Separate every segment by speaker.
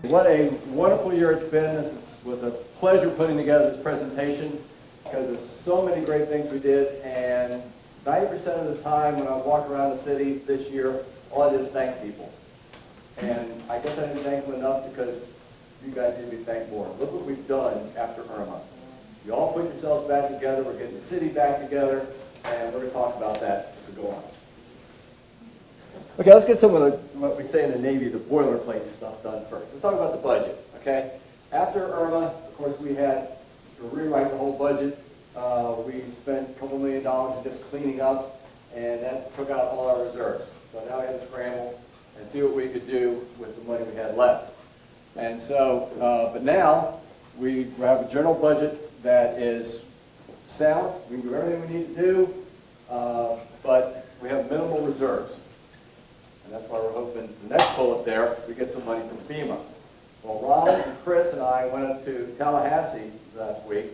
Speaker 1: What a wonderful year it's been. This was a pleasure putting together this presentation because there's so many great things we did, and 90% of the time when I walk around the city this year, all I did is thank people. And I guess I didn't thank them enough because you guys need to be thanked more. Look what we've done after Irma. You all put yourselves back together, we're getting the city back together, and we're going to talk about that as we go on. Okay, let's get some of the, what we say in the Navy, the boilerplate stuff done first. Let's talk about the budget, okay? After Irma, of course, we had to rewrite the whole budget. We spent a couple $1 million in just cleaning up, and that took out all our reserves. So now we had to scramble and see what we could do with the money we had left. And so, but now we have a general budget that is sound. We can do everything we need to do, but we have minimal reserves. And that's why we're hoping the next bullet there, we get some money from FEMA. Well, Ron and Chris and I went up to Tallahassee last week,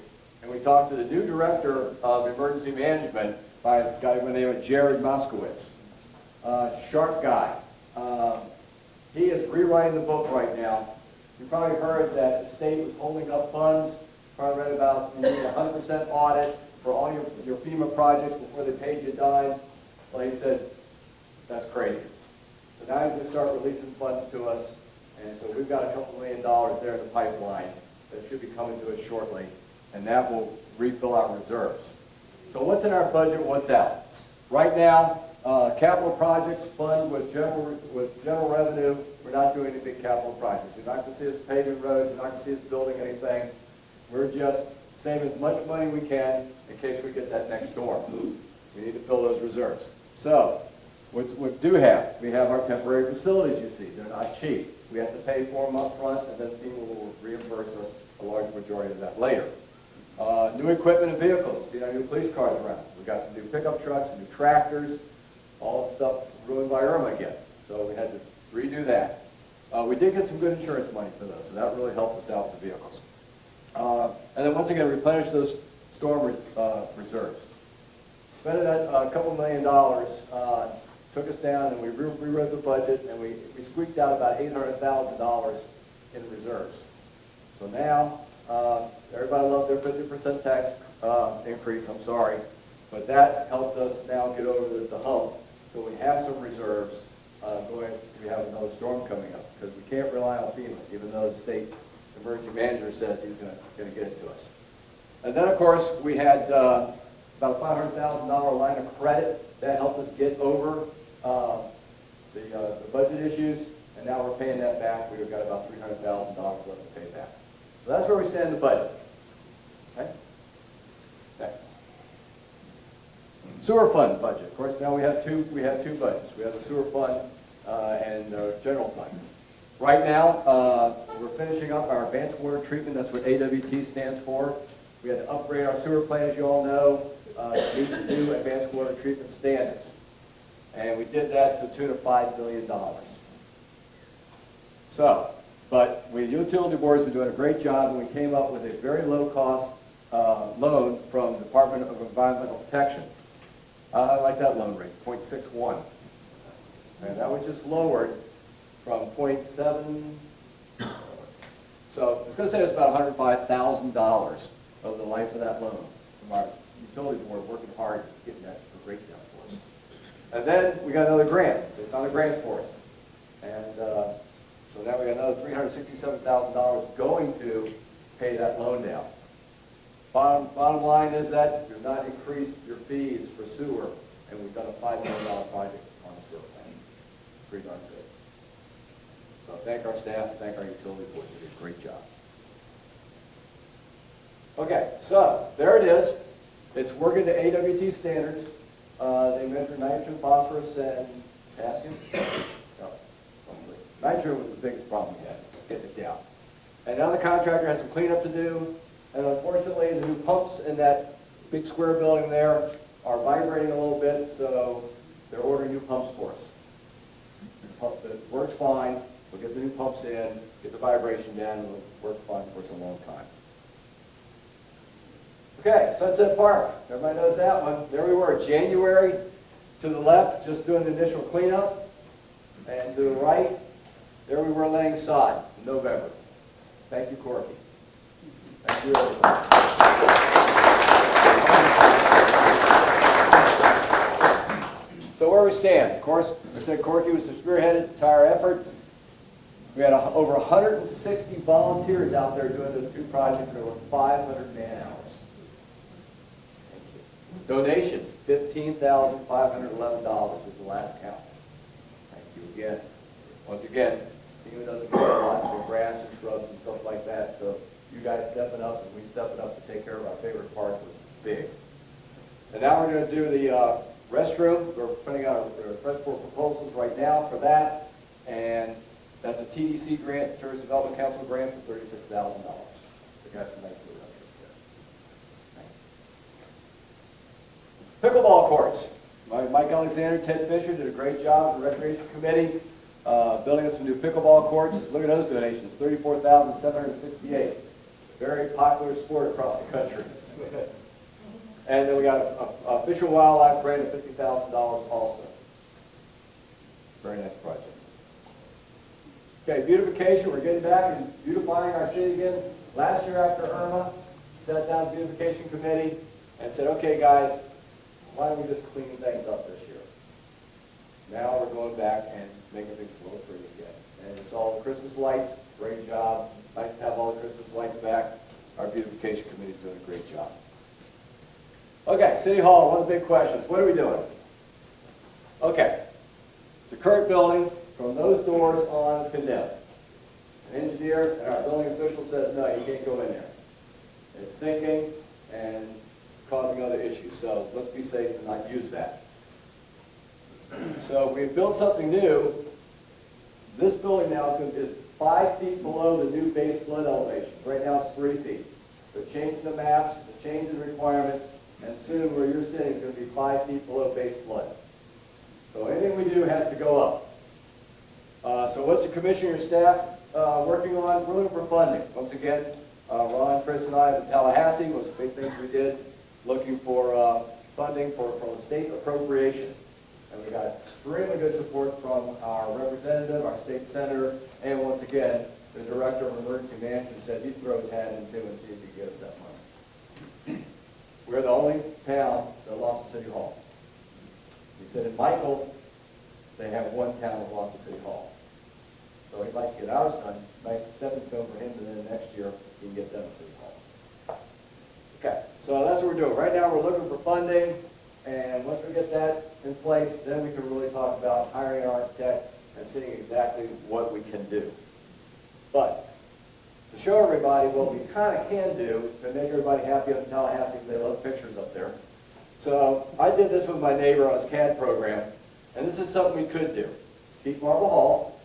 Speaker 1: and we talked to the new director of emergency management by a guy by the name of Jared Moskowitz. Sharp guy. He is rewriting the book right now. You probably heard that the state was holding up funds. Probably read about you need a 100% audit for all your FEMA projects before they paid you a dime. Well, he said, that's crazy. So now he's going to start releasing funds to us, and so we've got a couple $1 million there in the pipeline that should be coming to us shortly, and that will refill our reserves. So what's in our budget, what's out? Right now, capital projects fund with general revenue. We're not doing any big capital projects. You're not going to see us paving roads. You're not going to see us building anything. We're just saving as much money we can in case we get that next storm. We need to fill those reserves. So, what we do have, we have our temporary facilities, you see. They're not cheap. We have to pay for them up front, and then FEMA will reimburse us a large majority of that later. New equipment and vehicles. See our new police cars around. We've got some new pickup trucks, new tractors, all the stuff ruined by Irma again. So we had to redo that. We did get some good insurance money for those, so that really helped us out with the vehicles. And then once again, replenish those storm reserves. Spending a couple $1 million took us down, and we rewrote the budget, and we squeaked out about $800,000 in reserves. So now, everybody loved their 50% tax increase, I'm sorry, but that helped us now get over the hump. So we have some reserves going if we have another storm coming up, because we can't rely on FEMA, even though the state emergency manager says he's going to get it to us. And then, of course, we had about a $500,000 line of credit that helped us get over the budget issues, and now we're paying that back. We've got about $300,000 left to pay back. So that's where we stand in the budget. Okay? Next. Sewer fund budget. Of course, now we have two budgets. We have the sewer fund and the general fund. Right now, we're finishing up our advanced water treatment. That's what AWT stands for. We had to upgrade our sewer plant, as you all know, to meet the new advanced water treatment standards. And we did that to the tune of $5 million. So, but the utility board's been doing a great job, and we came up with a very low-cost loan from the Department of Environmental Protection. I like that loan rate, 0.61. And that was just lowered from 0.7. So it's going to save us about $105,000 over the life of that loan from our utility board working hard getting that breakdown for us. And then we got another grant. They found a grant for us. And so now we got another $367,000 going to pay that loan down. Bottom line is that you've not increased your fees for sewer, and we've done a $5 million project on the sewer plant. Pretty darn good. So thank our staff, thank our utility board. They did a great job. Okay, so there it is. It's working to AWT standards. They measure nitrogen, phosphorus, and potassium. No, nitrogen was the biggest problem we had, getting it down. And now the contractor has some cleanup to do. And unfortunately, the new pumps in that big square building there are vibrating a little bit, so they're ordering new pumps for us. The pump that works fine. We'll get the new pumps in, get the vibration down, and it'll work fine for us a long time. Okay, Sunset Park. Everybody knows that one. There we were, January to the left, just doing the initial cleanup. And to the right, There we were laying sod in November. Thank you, Corky. Thank you, everyone. So where we stand, of course, I said Corky was the spearheaded the entire effort. We had over 160 volunteers out there doing those two projects, and over 500 man-hours. Donations, $15,511 was the last count. Thank you again. Once again, FEMA doesn't do a lot for grass and shrubs and stuff like that, so you guys stepping up and we stepping up to take care of our favorite parts was big. And now we're going to do the restroom. We're putting out a request for proposals right now for that, and that's a TDC grant, Tourist Development Council grant for $36,000. We got some nice little Pickleball courts. Mike Alexander, Ted Fisher did a great job in the Recreation Committee building us some new pickleball courts. Look at those donations, $34,768. Very popular sport across the country. And then we got a Fish and Wildlife grant of $50,000 also. Very nice project. Okay, beautification. We're getting back and beautifying our city again. Last year after Irma, sat down the beautification committee and said, okay guys, why don't we just clean things up this year? Now we're going back and making things a little pretty again. And it's all the Christmas lights, great job. Nice to have all the Christmas lights back. Our beautification committee is doing a great job. Okay, City Hall, one of the big questions. What are we doing? Okay, the current building, from those doors on, is condemned. An engineer and our building official says, no, you can't go in there. It's sinking and causing other issues, so let's be safe and not use that. So we built something new. This building now is going to be 5 feet below the new base flood elevation. Right now it's 3 feet. They're changing the maps, they're changing the requirements, and soon where you're sitting is going to be 5 feet below base flood. So anything we do has to go up. So what's the commission and your staff working on? We're looking for funding. Once again, Ron, Chris, and I at Tallahassee was the big things we did, looking for funding from a state appropriation. And we got extremely good support from our representative, our state senator, and once again, the director of emergency management said he'd throw his hat in too and see if he could get us that money. We're the only town that lost a city hall. He said in Michael, they have one town that lost a city hall. So he'd like to get ours done. Nice stepping stone for him, and then next year he can get them a city hall. Okay, so that's what we're doing. Right now we're looking for funding, and once we get that in place, then we can really talk about hiring an architect and seeing exactly what we can do. But to show everybody what we kind of can do to make everybody happy up in Tallahassee, they love pictures up there. So I did this with my neighbor on his CAD program, and this is something we could do. Keep Marble Hall,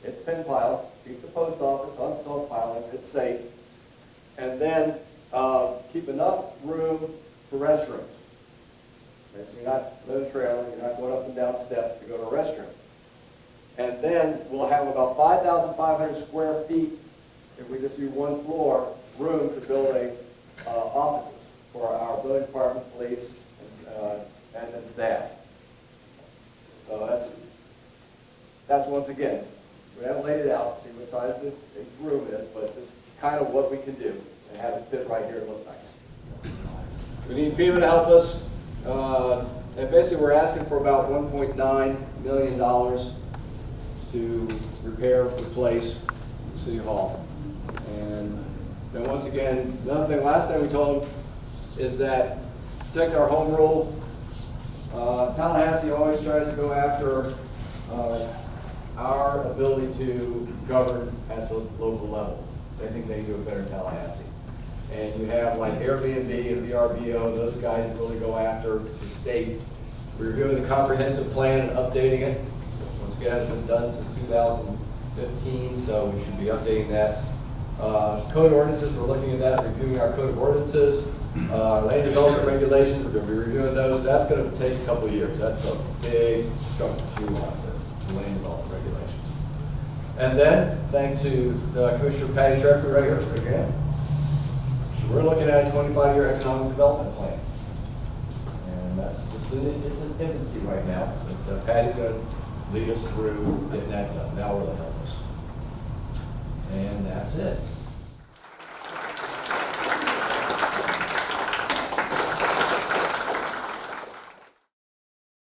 Speaker 1: it's pin piled, keep the post office on its own pilings, it's safe, and then keep enough room for restrooms. Okay, so you're not living trailer, you're not going up and down steps to go to a restroom. And then we'll have about 5,500 square feet, if we just do one floor, room to build offices for our building department, police, and then staff. So that's once again, we haven't laid it out, see what size the room is, but this is kind of what we can do and have it fit right here and look nice. We need FEMA to help us. And basically we're asking for about $1.9 million to repair, replace the City Hall. And then once again, another thing, last thing we told them is that protect our home rule. Tallahassee always tries to go after our ability to govern at the local level. They think they do it better in Tallahassee. And you have like Airbnb and VRBO, those guys really go after the state. We're reviewing the comprehensive plan and updating it. Once again, it's been done since 2015, so we should be updating that. Code ordinances, we're looking at that, reviewing our code of ordinances. Land development regulations, we're going to be reviewing those. That's going to take a couple of years. That's a big chunk to chew on, the land development regulations. And then, thanks to Commissioner Patty Treffy right here, raise your hand. So we're looking at a 25-year economic development plan. And that's just it's in infancy right now. But Patty's going to lead us through getting that done. Now we're going to help us.
Speaker 2: that's it.